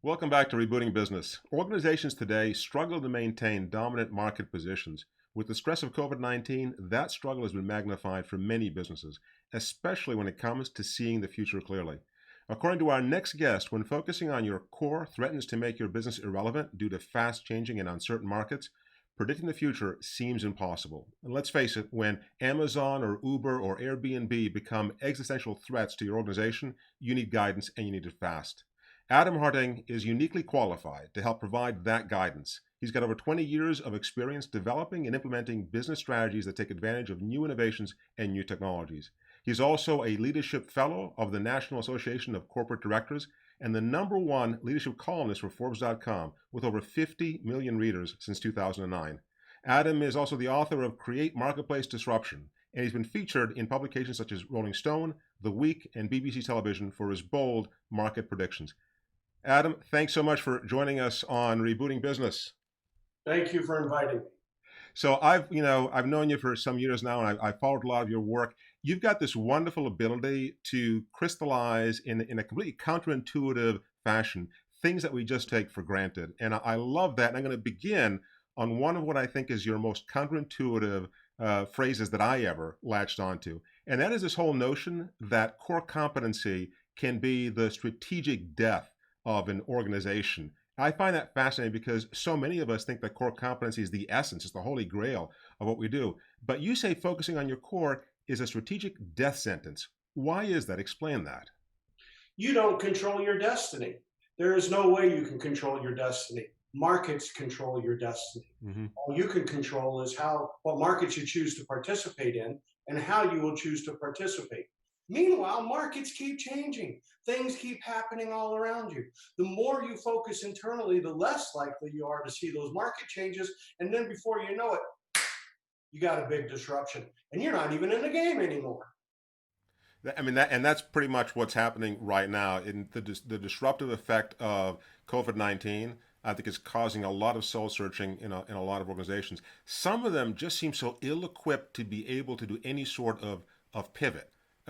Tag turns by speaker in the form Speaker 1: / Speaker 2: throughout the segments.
Speaker 1: Welcome back to Rebooting Business. Organizations today struggle to maintain dominant market positions. With the stress of COVID-19, that struggle has been magnified for many businesses, especially when it comes to seeing the future clearly. According to our next guest, when focusing on your core threatens to make your business irrelevant due to fast-changing and uncertain markets, predicting the future seems impossible. And let's face it, when Amazon or Uber or Airbnb become existential threats to your organization, you need guidance and you need it fast. Adam Hartung is uniquely qualified to help provide that guidance. He's got over 20 years of experience developing and implementing business strategies that take advantage of new innovations and new technologies. He's also a leadership fellow of the National Association of Corporate Directors and the #1 leadership columnist for Forbes.com with over 50 million readers since 2009. Adam is also the author of Create Marketplace Disruption, and he's been featured in publications such as Rolling Stone, The Week, and BBC Television for his bold market predictions. Adam, thanks so much for joining us on Rebooting Business.
Speaker 2: Thank you for inviting me.
Speaker 1: So I've known you for some years now, and I've followed a lot of your work. You've got this wonderful ability to crystallize in a completely counterintuitive fashion things that we just take for granted. And I love that. And I'm going to begin on one of what I think is your most counterintuitive phrases that I ever latched onto. And that is this whole notion that core competency can be the strategic death of an organization. I find that fascinating because so many of us think that core competency is the essence, it's the holy grail of what we do. But you say focusing on your core is a strategic death sentence. Why is that? Explain that.
Speaker 2: You don't control your destiny. There is no way you can control your destiny. Markets control your destiny.
Speaker 1: Mm-hmm.
Speaker 2: All you can control is what markets you choose to participate in and how you will choose to participate. Meanwhile, markets keep changing. Things keep happening all around you. The more you focus internally, the less likely you are to see those market changes. And then before you know it, you got a big disruption and you're not even in the game anymore.
Speaker 1: I mean, that's pretty much what's happening right now. In the disruptive effect of COVID-19, I think is causing a lot of soul searching in a lot of organizations. Some of them just seem so ill-equipped to be able to do any sort of pivot.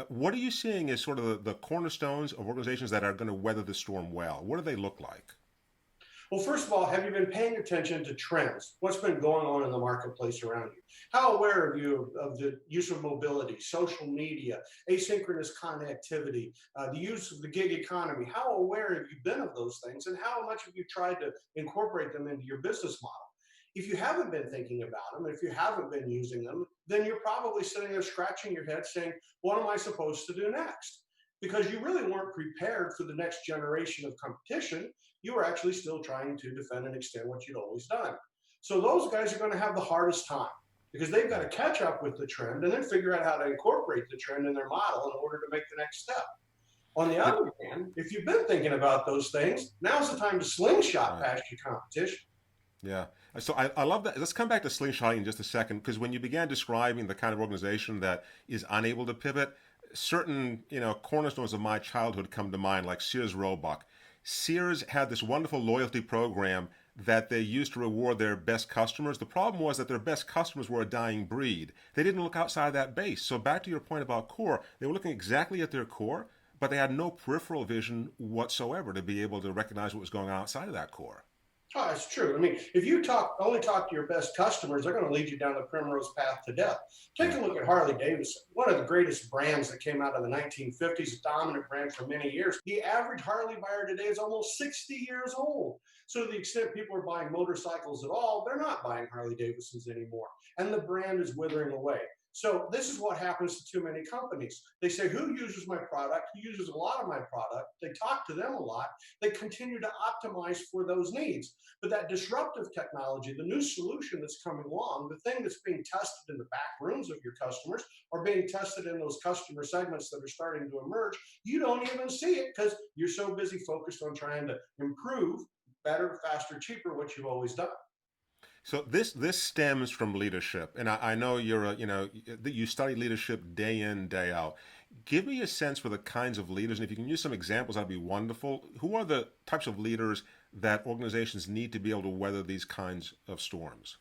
Speaker 1: What are you seeing as sort of the cornerstones of organizations that are going to weather the storm well? What do they look like?
Speaker 2: Well, first of all, have you been paying attention to trends? What's been going on in the marketplace around you? How aware are you of the use of mobility, social media, asynchronous connectivity, the use of the gig economy? How aware have you been of those things, and how much have you tried to incorporate them into your business model? If you haven't been thinking about them, if you haven't been using them, then you're probably sitting there scratching your head saying, what am I supposed to do next? Because you really weren't prepared for the next generation of competition. You were actually still trying to defend and extend what you'd always done. So those guys are going to have the hardest time because they've got to catch up with the trend and then figure out how to incorporate the trend in their model in order to make the next step. On the other hand, if you've been thinking about those things, now's the time to slingshot past your competition.
Speaker 1: Yeah. So I love that. Let's come back to slingshotting in just a second, because when you began describing the kind of organization that is unable to pivot, certain cornerstones of my childhood come to mind, like Sears Roebuck. Sears had this wonderful loyalty program that they used to reward their best customers. The problem was that their best customers were a dying breed. They didn't look outside that base. So back to your point about core, they were looking exactly at their core, but they had no peripheral vision whatsoever to be able to recognize what was going on outside of that core.
Speaker 2: Oh, it's true. I mean, if you only talk to your best customers, they're going to lead you down the primrose path to death. Take a look at Harley Davidson, one of the greatest brands that came out of the 1950s, a dominant brand for many years. The average Harley buyer today is almost 60 years old. So to the extent people are buying motorcycles at all, they're not buying Harley Davidsons anymore. And the brand is withering away. So this is what happens to too many companies. They say, who uses my product? Who uses a lot of my product? They talk to them a lot. They continue to optimize for those needs. But that disruptive technology, the new solution that's coming along, the thing that's being tested in the back rooms of your customers or being tested in those customer segments that are starting to emerge, you don't even see it because you're so busy focused on trying to improve better, faster, cheaper, what you've always done.
Speaker 1: So this stems from leadership, and I know you study leadership day in, day out. Give me a sense for the kinds of leaders, and if you can use some examples, that'd be wonderful. Who are the types of leaders that organizations need to be able to weather these kinds of storms?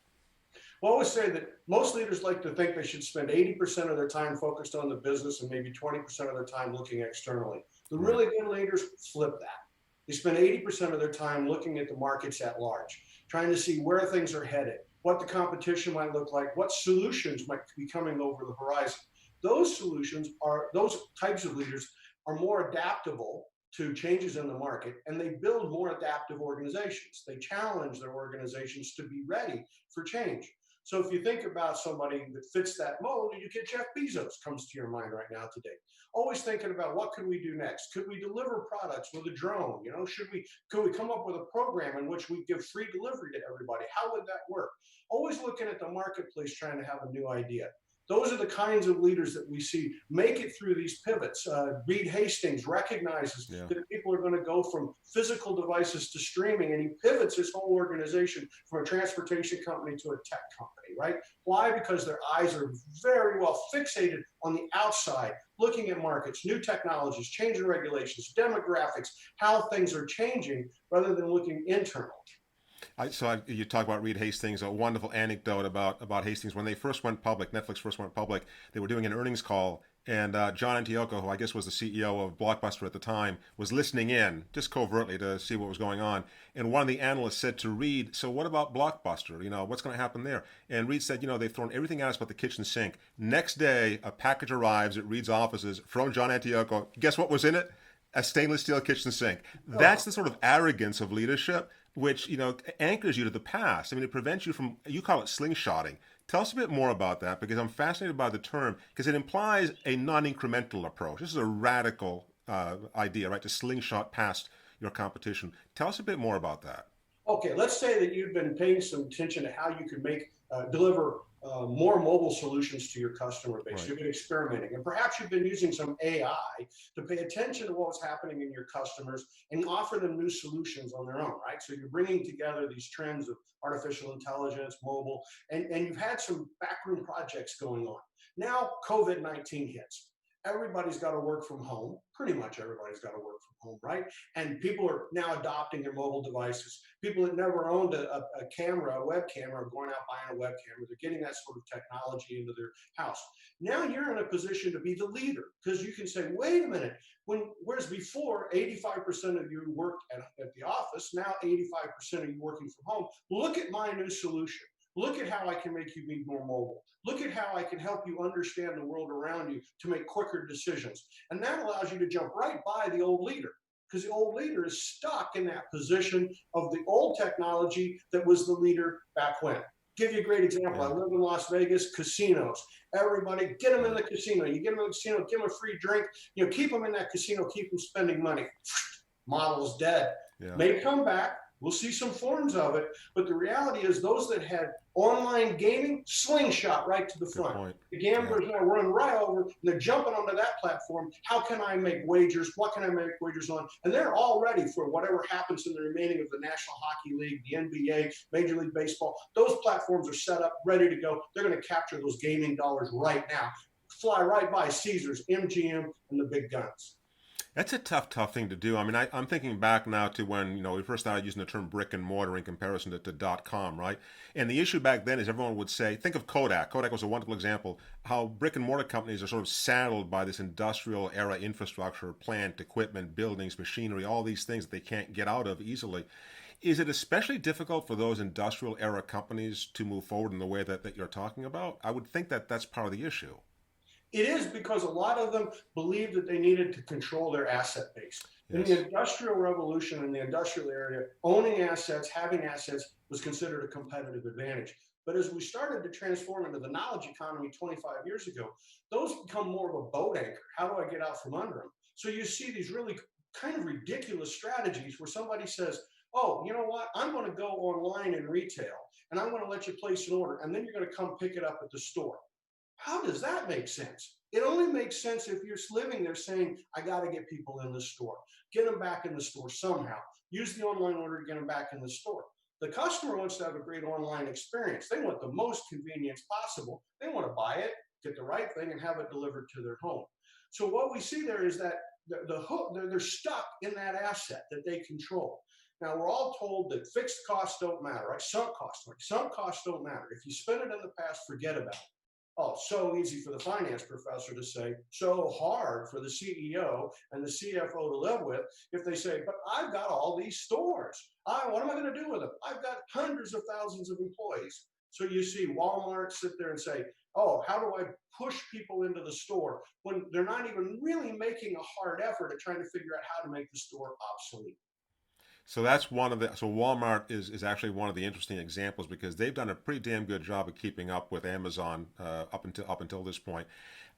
Speaker 2: Well, I always say that most leaders like to think they should spend 80% of their time focused on the business and maybe 20% of their time looking externally. The
Speaker 1: Right.
Speaker 2: really good leaders flip that. They spend 80% of their time looking at the markets at large, trying to see where things are headed, what the competition might look like, what solutions might be coming over the horizon. Those types of leaders are more adaptable to changes in the market, and they build more adaptive organizations. They challenge their organizations to be ready for change. So if you think about somebody that fits that mold, you get Jeff Bezos comes to your mind right now today. Always thinking about what could we do next? Could we deliver products with a drone? Could we come up with a program in which we give free delivery to everybody? How would that work? Always looking at the marketplace, trying to have a new idea. Those are the kinds of leaders that we see make it through these pivots. Reed Hastings recognizes that people are going to go from physical devices to streaming, and he pivots his whole organization from a transportation company to a tech company, right? Why? Because their eyes are very well fixated on the outside, looking at markets, new technologies, changing regulations, demographics, how things are changing, rather than looking internal.
Speaker 1: You talk about Reed Hastings, a wonderful anecdote about Hastings. When they first went public, Netflix first went public, they were doing an earnings call, and John Antioco, who I guess was the CEO of Blockbuster at the time, was listening in, just covertly, to see what was going on. And one of the analysts said to Reed, "So what about Blockbuster? What's going to happen there?" And Reed said, "They've thrown everything at us but the kitchen sink." Next day, a package arrives at Reed's offices from John Antioco. Guess what was in it? A stainless steel kitchen sink. That's the sort of arrogance of leadership which anchors you to the past. I mean, it prevents you from, you call it slingshotting. Tell us a bit more about that, because I'm fascinated by the term, because it implies a non-incremental approach. This is a radical idea, right, to slingshot past your competition. Tell us a bit more about that.
Speaker 2: Okay, let's say that you've been paying some attention to how you can deliver more mobile solutions to your customer base.
Speaker 1: Right.
Speaker 2: You've been experimenting, and perhaps you've been using some AI to pay attention to what's happening in your customers and offer them new solutions on their own, right? So you're bringing together these trends of artificial intelligence, mobile, and you've had some backroom projects going on. Now COVID-19 hits. Everybody's got to work from home. Pretty much everybody's got to work from home, right? And people are now adopting their mobile devices. People that never owned a camera, a web camera, are going out buying a web camera. They're getting that sort of technology into their house. Now you're in a position to be the leader, because you can say, wait a minute, whereas before 85% of you worked at the office, now 85% of you working from home. Look at my new solution. Look at how I can make you be more mobile. Look at how I can help you understand the world around you to make quicker decisions. And that allows you to jump right by the old leader, because the old leader is stuck in that position of the old technology that was the leader back when. Give you a great example. I live in Las Vegas, casinos. Everybody, get them in the casino. You get them in the casino, give them a free drink. Keep them in that casino, keep them spending money. Model's dead.
Speaker 1: Yeah.
Speaker 2: May come back. We'll see some forms of it, but the reality is those that had online gaming, slingshot right to the front. The gamblers now run right over, and they're jumping onto that platform. How can I make wagers? What can I make wagers on? And they're all ready for whatever happens in the remaining of the National Hockey League, the NBA, Major League Baseball. Those platforms are set up, ready to go. They're going to capture those gaming dollars right now. Fly right by Caesars, MGM, and the big guns.
Speaker 1: That's a tough thing to do. I mean, I'm thinking back now to when, we first started using the term brick and mortar in comparison to .com, right? And the issue back then is everyone would say, think of Kodak. Kodak was a wonderful example, how brick and mortar companies are sort of saddled by this industrial era infrastructure, plant, equipment, buildings, machinery, all these things that they can't get out of easily. Is it especially difficult for those industrial era companies to move forward in the way that you're talking about? I would think that that's part of the issue.
Speaker 2: It is, because a lot of them believed that they needed to control their asset base. In the Industrial Revolution, in the industrial area, owning assets, having assets was considered a competitive advantage. But as we started to transform into the knowledge economy 25 years ago, those become more of a boat anchor. How do I get out from under them? So you see these really kind of ridiculous strategies where somebody says, oh, you know what? I'm going to go online in retail, and I'm going to let you place an order, and then you're going to come pick it up at the store. How does that make sense? It only makes sense if you're living there saying, I got to get people in the store, get them back in the store somehow, use the online order to get them back in the store. The customer wants to have a great online experience. They want the most convenience possible. They want to buy it, get the right thing, and have it delivered to their home. So what we see there is that they're stuck in that asset that they control. Now, we're all told that fixed costs don't matter, right? Sunk costs don't matter. If you spend it in the past, forget about it. Oh, so easy for the finance professor to say, so hard for the CEO and the CFO to live with if they say, but I've got all these stores. What am I going to do with them? I've got hundreds of thousands of employees. So you see Walmart sit there and say, oh, how do I push people into the store when they're not even really making a hard effort at trying to figure out how to make the store obsolete?
Speaker 1: So that's one of the. So Walmart is actually one of the interesting examples because they've done a pretty damn good job of keeping up with Amazon up until this point.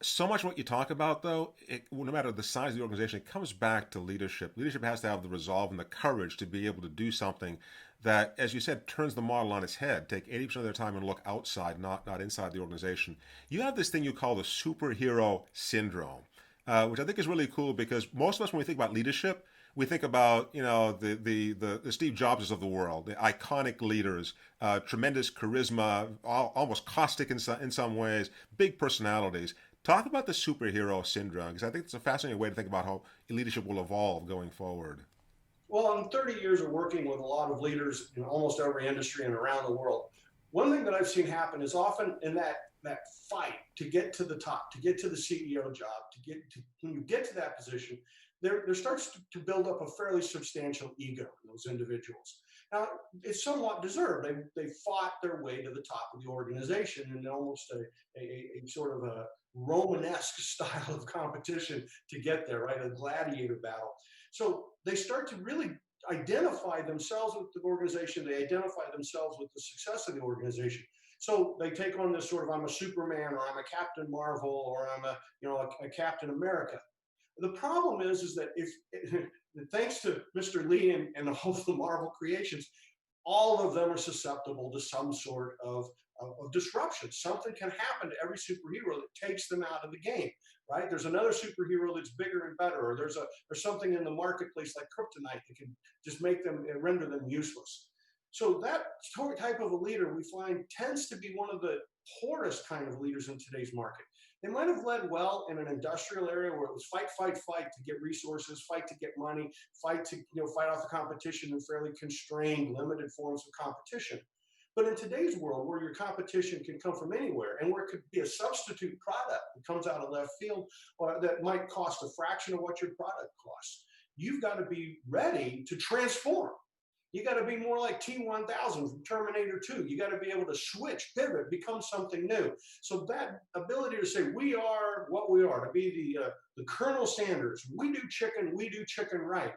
Speaker 1: So much what you talk about, though, no matter the size of the organization, it comes back to leadership. Leadership has to have the resolve and the courage to be able to do something that, as you said, turns the model on its head. Take 80% of their time and look outside, not inside the organization. You have this thing you call the superhero syndrome, which I think is really cool because most of us, when we think about leadership, we think about the Steve Jobses of the world, the iconic leaders, tremendous charisma, almost caustic in some ways, big personalities. Talk about the superhero syndrome because I think it's a fascinating way to think about how leadership will evolve going forward.
Speaker 2: Well, in 30 years of working with a lot of leaders in almost every industry and around the world, one thing that I've seen happen is often in that fight to get to the top, to get to the CEO job, when you get to that position, there starts to build up a fairly substantial ego in those individuals. Now, it's somewhat deserved. They fought their way to the top of the organization in almost a sort of a Romanesque style of competition to get there, right? A gladiator battle. So they start to really identify themselves with the organization. They identify themselves with the success of the organization. So they take on this sort of, I'm a Superman, or I'm a Captain Marvel, or I'm a Captain America. The problem is that if thanks to Mr. Lee and all of the Marvel creations, all of them are susceptible to some sort of disruption. Something can happen to every superhero that takes them out of the game, right? There's another superhero that's bigger and better, or there's something in the marketplace like kryptonite that can just make them render them useless. So that type of a leader we find tends to be one of the poorest kind of leaders in today's market. They might have led well in an industrial area where it was fight, fight, fight to get resources, fight to get money, fight to fight off the competition in fairly constrained, limited forms of competition. But in today's world, where your competition can come from anywhere, and where it could be a substitute product that comes out of left field, or that might cost a fraction of what your product costs, you've got to be ready to transform. You got to be more like T-1000 from Terminator 2. You got to be able to switch, pivot, become something new. So that ability to say we are what we are, to be the Colonel Sanders, we do chicken right.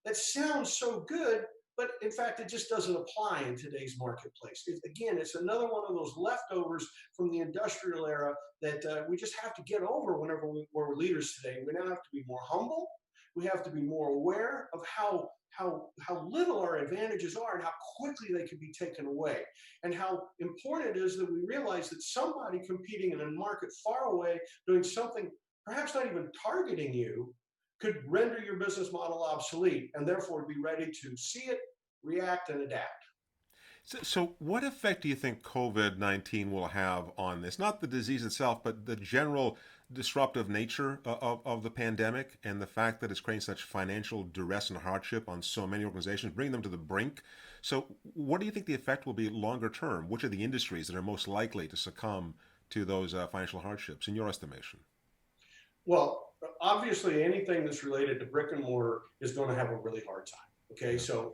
Speaker 2: That sounds so good, but in fact, it just doesn't apply in today's marketplace. Again, it's another one of those leftovers from the industrial era that we just have to get over whenever we're leaders today. We now have to be more humble. We have to be more aware of how little our advantages are and how quickly they can be taken away, and how important it is that we realize that somebody competing in a market far away, doing something perhaps not even targeting you, could render your business model obsolete, and therefore be ready to see it, react, and adapt.
Speaker 1: So what effect do you think COVID-19 will have on this? Not the disease itself, but the general disruptive nature of the pandemic and the fact that it's creating such financial duress and hardship on so many organizations, bringing them to the brink. So what do you think the effect will be longer term? Which are the industries that are most likely to succumb to those financial hardships, in your estimation?
Speaker 2: Well, obviously, anything that's related to brick and mortar is going to have a really hard time. Okay, so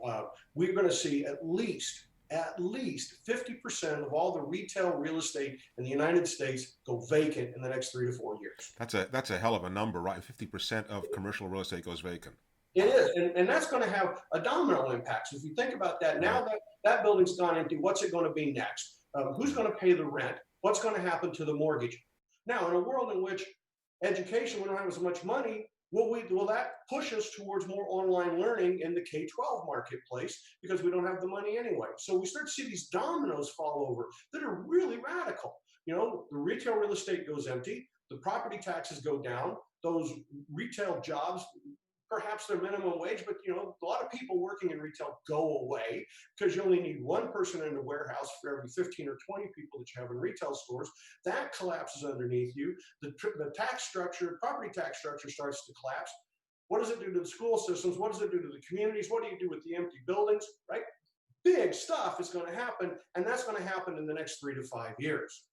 Speaker 2: we're going to see at least 50% of all the retail real estate in the United States go vacant in the next 3 to 4 years.
Speaker 1: That's a hell of a number, right? 50% of commercial real estate goes vacant.
Speaker 2: It is, and that's going to have a domino impact. So if you think about that, now
Speaker 1: Right.
Speaker 2: that building's gone empty, what's it going to be next? Who's going to pay the rent? What's going to happen to the mortgage? Now, in a world in which education, we don't have as much money, will that push us towards more online learning in the K-12 marketplace because we don't have the money anyway? So we start to see these dominoes fall over that are really radical. The retail real estate goes empty, the property taxes go down, those retail jobs, perhaps their minimum wage, but a lot of people working in retail go away because you only need one person in a warehouse for every 15 or 20 people that you have in retail stores. That collapses underneath you. The tax structure, property tax structure starts to collapse. What does it do to the school systems? What does it do to the communities? What do you do with the empty buildings, right? Big stuff is going to happen, and that's going to happen in the next 3 to 5 years.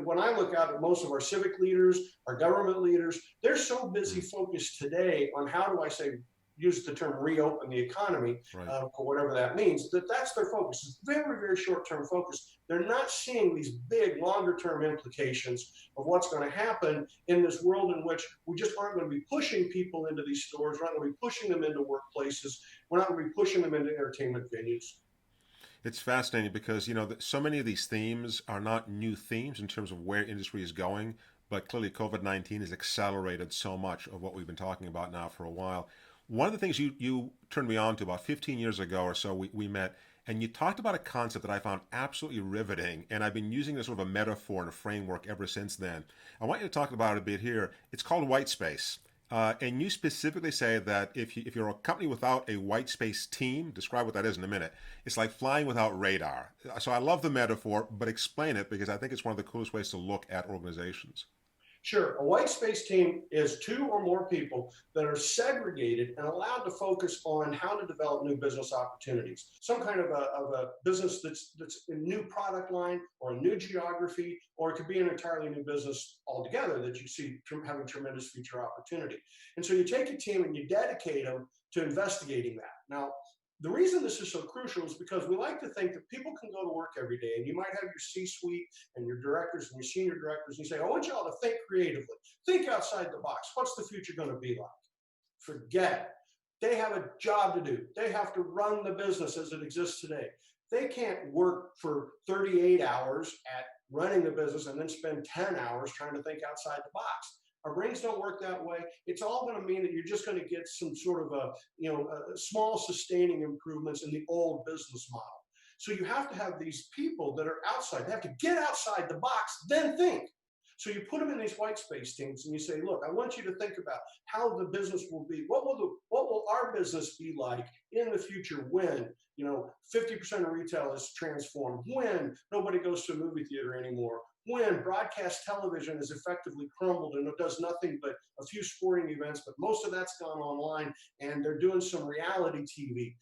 Speaker 2: When I look out at most of our civic leaders, our government leaders, they're so busy focused today on how do I say, use the term reopen the economy,
Speaker 1: Right.
Speaker 2: for whatever that means, that's their focus. It's very, very short-term focus. They're not seeing these big, longer-term implications of what's going to happen in this world in which we just aren't going to be pushing people into these stores. We're not going to be pushing them into workplaces. We're not going to be pushing them into entertainment venues.
Speaker 1: It's fascinating because, so many of these themes are not new themes in terms of where industry is going, but clearly COVID-19 has accelerated so much of what we've been talking about now for a while. One of the things you turned me on to about 15 years ago or so, we met, and you talked about a concept that I found absolutely riveting, and I've been using this sort of a metaphor and a framework ever since then. I want you to talk about it a bit here. It's called white space. And you specifically say that if you're a company without a white space team, describe what that is in a minute. It's like flying without radar. So I love the metaphor, but explain it because I think it's one of the coolest ways to look at organizations.
Speaker 2: Sure. A white space team is two or more people that are segregated and allowed to focus on how to develop new business opportunities. Some kind of a business that's a new product line or a new geography, or it could be an entirely new business altogether that you see having tremendous future opportunity. And so you take a team and you dedicate them to investigating that. Now, the reason this is so crucial is because we like to think that people can go to work every day and you might have your C-suite and your directors and your senior directors and you say, I want you all to think creatively, think outside the box. What's the future going to be like? Forget it. They have a job to do. They have to run the business as it exists today. They can't work for 38 hours at running the business and then spend 10 hours trying to think outside the box. Our brains don't work that way. It's all going to mean that you're just going to get some sort of small sustaining improvements in the old business model. So you have to have these people that are outside. They have to get outside the box, then think. So you put them in these white space teams and you say, look, I want you to think about how the business will be. What will our business be like in the future when 50% of retail is transformed, when nobody goes to a movie theater anymore, when broadcast television is effectively crumbled and it does nothing but a few sporting events, but most of that's gone online and they're doing some reality TV.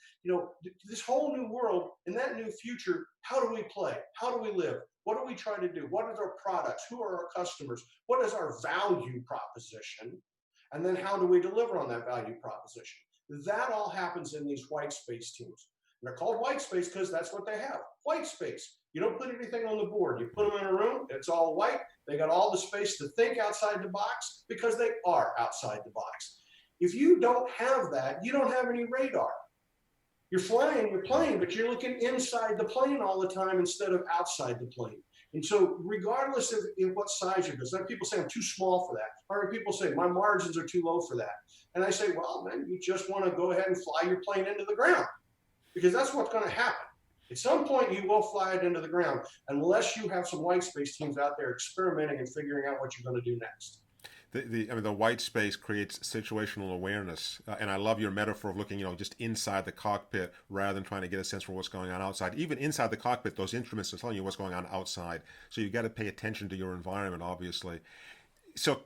Speaker 2: This whole new world, in that new future, how do we play? How do we live? What do we try to do? What are our products? Who are our customers? What is our value proposition? And then how do we deliver on that value proposition? That all happens in these white space teams. And they're called white space because that's what they have, white space. You don't put anything on the board. You put them in a room, it's all white. They got all the space to think outside the box because they are outside the box. If you don't have that, you don't have any radar. You're flying your plane, but you're looking inside the plane all the time instead of outside the plane. And so regardless of what size you're doing, some people say I'm too small for that. Or people say my margins are too low for that. And I say, well, then you just want to go ahead and fly your plane into the ground because that's what's going to happen. At some point, you will fly it into the ground unless you have some white space teams out there experimenting and figuring out what you're going to do next.
Speaker 1: The white space creates situational awareness, and I love your metaphor of looking, just inside the cockpit rather than trying to get a sense for what's going on outside. Even inside the cockpit, those instruments are telling you what's going on outside. So you got to pay attention to your environment, obviously. So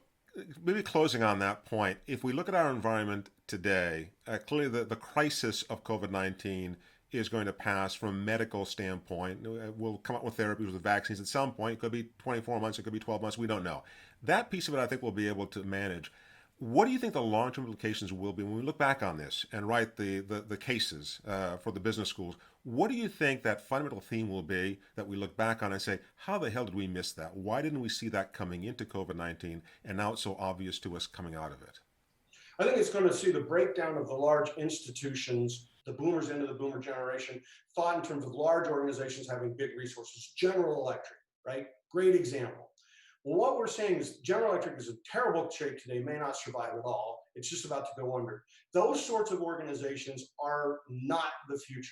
Speaker 1: maybe closing on that point, if we look at our environment today, clearly the crisis of COVID-19 is going to pass from a medical standpoint. We'll come up with therapies with vaccines at some point. It could be 24 months, it could be 12 months, we don't know. That piece of it I think we'll be able to manage. What do you think the long-term implications will be when we look back on this and write the cases for the business schools? What do you think that fundamental theme will be that we look back on and say, how the hell did we miss that? Why didn't we see that coming into COVID-19 and now it's so obvious to us coming out of it?
Speaker 2: I think it's going to see the breakdown of the large institutions. The boomers into the boomer generation thought in terms of large organizations having big resources. General Electric, right? Great example. Well, what we're saying is General Electric is in terrible shape today, may not survive at all. It's just about to go under. Those sorts of organizations are not the future.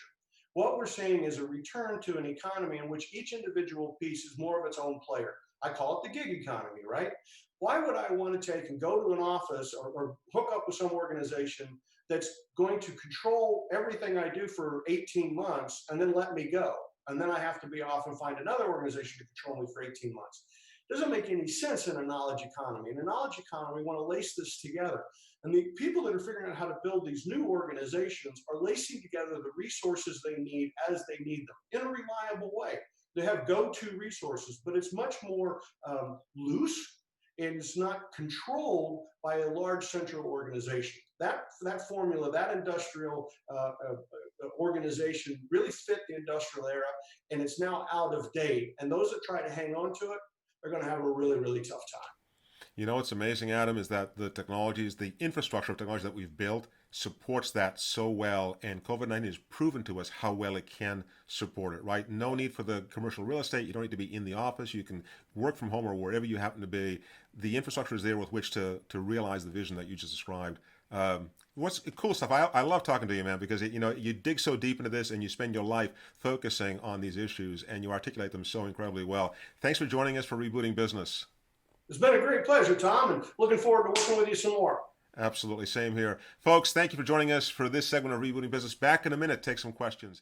Speaker 2: What we're saying is a return to an economy in which each individual piece is more of its own player. I call it the gig economy, right? Why would I want to take and go to an office or hook up with some organization that's going to control everything I do for 18 months and then let me go? And then I have to be off and find another organization to control me for 18 months. Doesn't make any sense in a knowledge economy. In a knowledge economy, we want to lace this together. And the people that are figuring out how to build these new organizations are lacing together the resources they need as they need them in a reliable way. They have go-to resources, but it's much more loose, and it's not controlled by a large central organization. That formula, that industrial organization really fit the industrial era, and it's now out of date. And those that try to hang on to it are going to have a really, really tough time.
Speaker 1: You know what's amazing, Adam, is that the technologies, the infrastructure of technology that we've built supports that so well, and COVID-19 has proven to us how well it can support it, right? No need for the commercial real estate. You don't need to be in the office. You can work from home or wherever you happen to be. The infrastructure is there with which to realize the vision that you just described. What's cool stuff. I love talking to you, man, because you dig so deep into this and you spend your life focusing on these issues and you articulate them so incredibly well. Thanks for joining us for Rebooting Business.
Speaker 2: It's been a great pleasure, Tom, and looking forward to working with you some more.
Speaker 1: Absolutely. Same here. Folks, thank you for joining us for this segment of Rebooting Business. Back in a minute, take some questions.